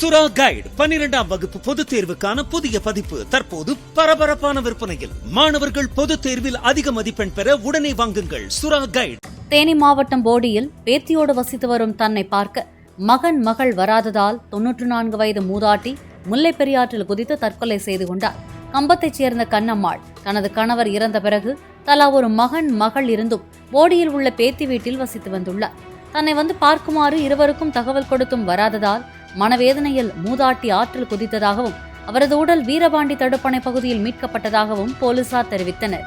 சுறா கைடு 12ஆம் வகுப்பு பொதுத் தேர்வுக்கான புதிய பதிப்பு தற்போது பரபரப்பான விற்பனையில். மாணவர்கள் பொதுத் தேர்வில் அதிக மதிப்பெண் பெற உடனே வாங்குங்கள் சுறா கைடு. தேனி மாவட்டம் போடியில் பேத்தியோடு வசித்து வரும் தன்னை பார்க்க மகள் வராததால் 94 வயது மூதாட்டி முல்லை பெரியாற்றில் குதித்து தற்கொலை செய்து கொண்டார். கம்பத்தைச் சேர்ந்த கண்ணம்மாள் தனது கணவர் இறந்த பிறகு தலா ஒரு மகள் இருந்தும் போடியில் உள்ள பேத்தி வீட்டில் வசித்து வந்துள்ளார். தன்னை வந்து பார்க்குமாறு இருவருக்கும் தகவல் கொடுத்தும் வராததால் மனவேதனையில் மூதாட்டி ஆற்றில் குதித்ததாகவும் அவரது உடல் வீரபாண்டி தடுப்பணை பகுதியில் மீட்கப்பட்டதாகவும் போலீசார் தெரிவித்தனர்.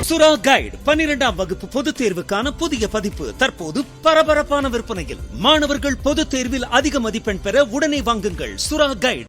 சுறா கைடு 12ஆம் வகுப்பு பொதுத் தேர்வுக்கான புதிய பதிப்பு தற்போது பரபரப்பான விற்பனையில். மாணவர்கள் பொதுத் தேர்வில் அதிக மதிப்பெண் பெற உடனே வாங்குங்கள் சுறா கைடு.